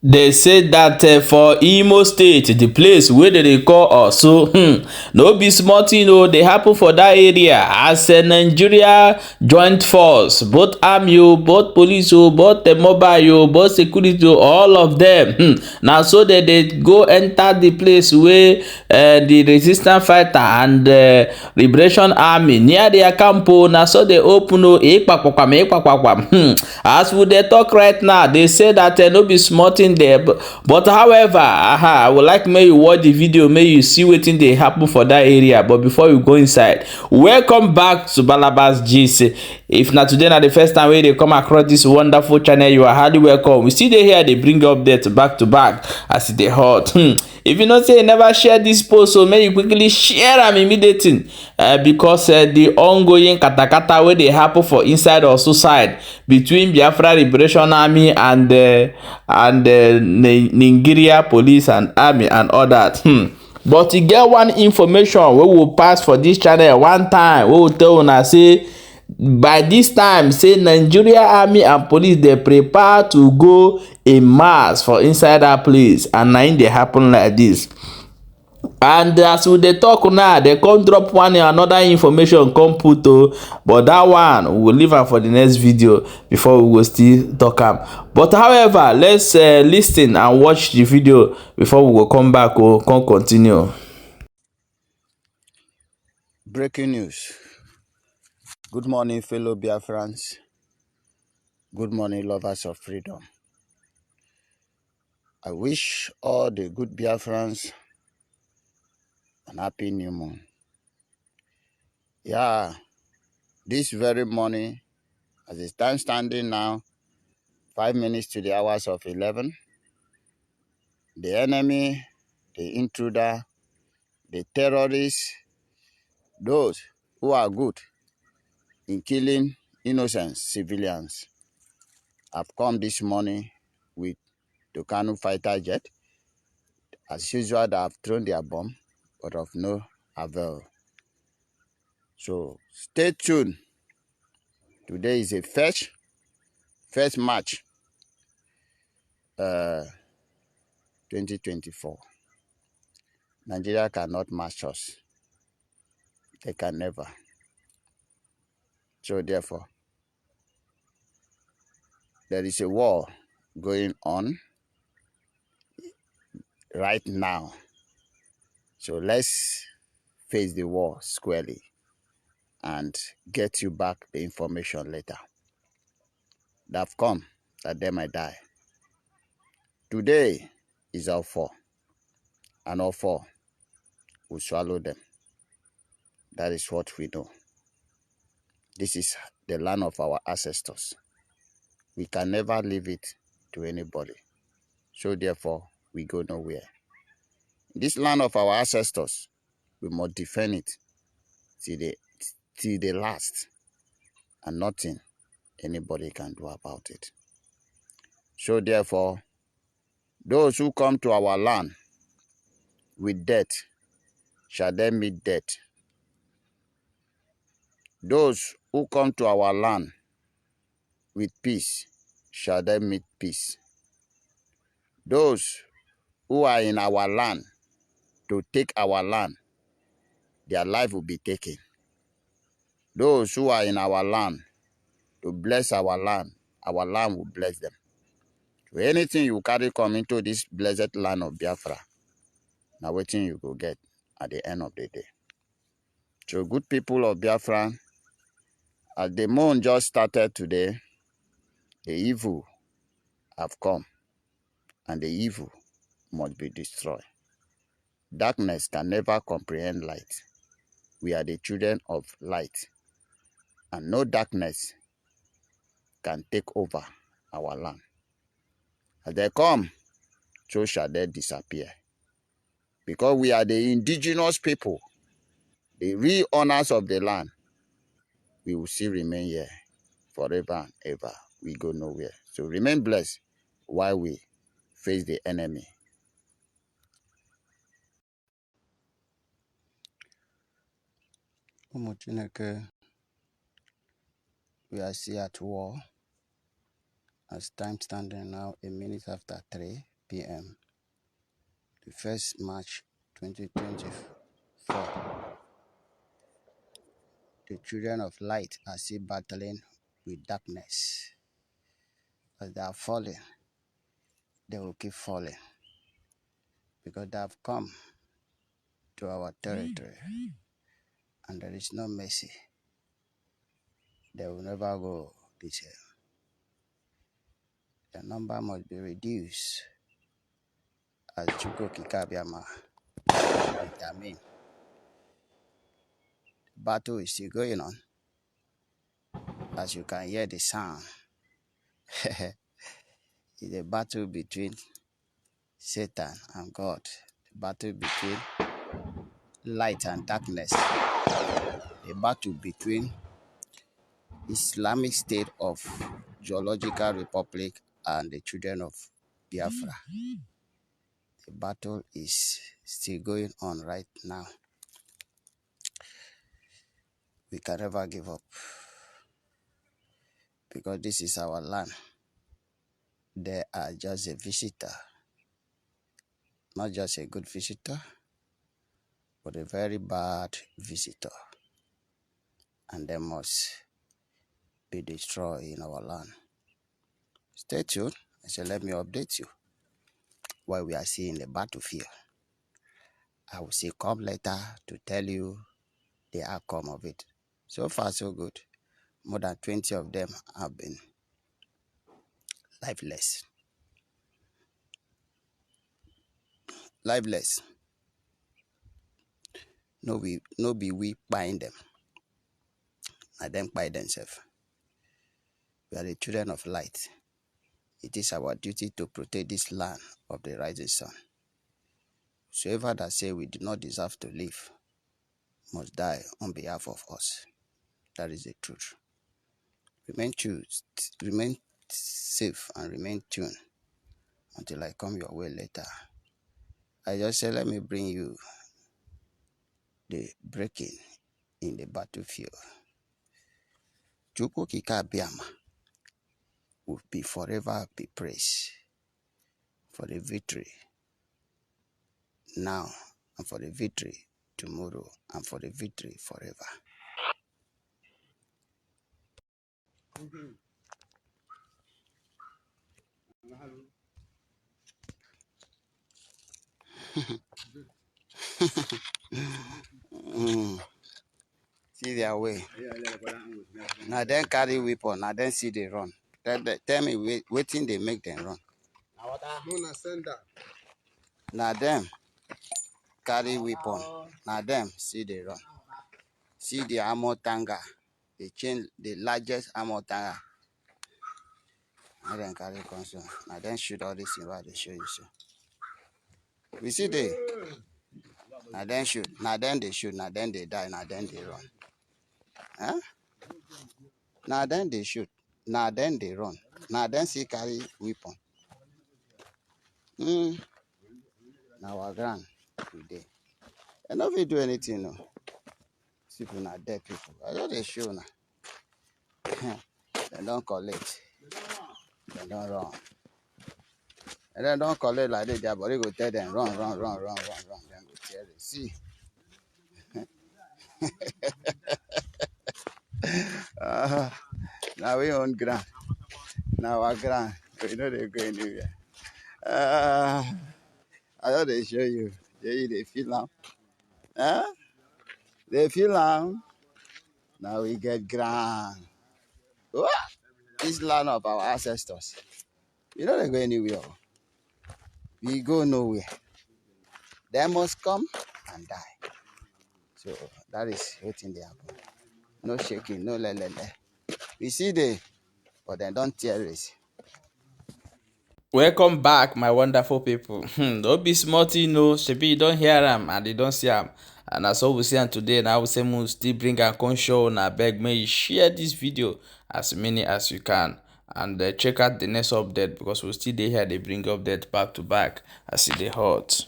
They say that for Imo State, the place where they call Osru, no be small thing o, dey happen for that area as Nigeria joint force, both army o, both police o, both mobile o, both security o, all of them. Na so they go enter the place where the resistance fighter and liberation army near their camp o, na so they open o, ekpakpakpam. As we dey talk right now, they say that no be small thing there, but however, I would like make you watch the video, make you see wetin dey happen for that area. But before you go inside, welcome back to Balabas Gist. If na today na the first time wey dey come across this wonderful channel, you are highly welcome. We still dey here, dey bring updates back to back as e dey hot. If you know say you never share this post, so make you quickly share am immediately, because the ongoing katakata wey dey happen for inside Osun side between Biafra Liberation Army and Nigeria police and army and all that. But e get one information wey we pass for this channel one time, wey we tell una say by this time say Nigeria army and police dey prepare to go in mass for inside that place, and na im dey happen like this. And as we dey talk now, they come drop one another information come put o, but that one we will leave am for the next video before we go still talk am. But however, let's listen and watch the video before we go come back o, come continue. Breaking news. Good morning, fellow Biafrans. Good morning, lovers of freedom. I wish all the good Biafrans an happy new moon. Yeah, this very morning, as it's time standing now, 5 minutes to the hours of 11, the enemy, the intruder, the terrorists, those who are good in killing innocent civilians, have come this morning with Tucano fighter jet. As usual, they have thrown their bomb, but of no avail. So stay tuned. Today is a first March 2024. Nigeria cannot match us. They can never. So therefore, there is a war going on right now. So let's face the war squarely and get you back the information later. They've come that they might die. Today is our fall, and our fall will swallow them. That is what we know. This is the land of our ancestors. We can never leave it to anybody. So therefore, we go nowhere. This land of our ancestors, we must defend it till the last, and nothing anybody can do about it. So therefore, those who come to our land with death shall then meet death. Those who come to our land with peace shall then meet peace. Those who are in our land to take our land, their life will be taken. Those who are in our land to bless our land will bless them. So anything you carry come into this blessed land of Biafra, now waiting you go get at the end of the day. So good people of Biafra, as the moon just started today, the evil have come, and the evil must be destroyed. Darkness can never comprehend light. We are the children of light, and no darkness can take over our land. As they come, so shall they disappear. Because we are the indigenous people, the real owners of the land, we will still remain here forever and ever. We go nowhere. So remain blessed while we face the enemy. We are still at war. As time standing now, 1 minute after 3. p.m. the 1st March 2024. The children of light are still battling with darkness. As they are falling, they will keep falling because they have come to our territory and there is no mercy. They will never go this year. The number must be reduced as Chukwu Kikabiama determine. The battle is still going on. As you can hear the sound, it's a battle between Satan and God, a battle between light and darkness, a battle between Islamic State of Geological Republic and the children of Biafra. The battle is still going on right now. We can never give up because this is our land. They are just a visitor, not just a good visitor, but a very bad visitor, and they must be destroyed in our land. Stay tuned. I said, let me update you while we are seeing the battlefield. I will say come later to tell you the outcome of it. So far, so good. More than 20 of them have been lifeless. Lifeless. No be we buying them. And them by themselves. We are the children of light. It is our duty to protect this land of the rising sun. Whoever that say we do not deserve to live must die on behalf of us. That is the truth. Remain safe and remain tuned until I come your way later. I just said, let me bring you the breaking in the battlefield. Chukwu Kikabiama will be forever be praised for the victory now and for the victory tomorrow and for the victory forever. See their way. Now then carry weapon, now then see they run. Tell me waiting they make them run. Now them carry weapon, now them see they run. See the armor tanga, they change the largest armor tanga. Now then carry console. Now then shoot all this in what they show you so. We see they. Now then shoot. Now then they shoot. Now then they die. Now then they run. Huh? Now then they shoot. Now then they run. Now then see carry weapon. Now our grand today. And if you do anything, no. People not dead people. I know they show now. They don't collect. They don't run. And then don't collect like that, their body go tell them run. Then go tell them. See. Now we on ground. Now our ground. We know they go anywhere. I know they show you. They feel now. They feel now. Now we get ground. Oh, this land of our ancestors. You know they go anywhere. We go nowhere. They must come and die. So that is what in the happen. No shaking, no lele. We see they, but they don't tear us. Welcome back, my wonderful people. Don't be smart, you know. Shebi you don't hear them and they don't see them. And that's all we see them today. Now we say we still bring a conscious and I beg may you share this video as many as you can. And check out the next update because we still here. They bring update back to back as it they hot.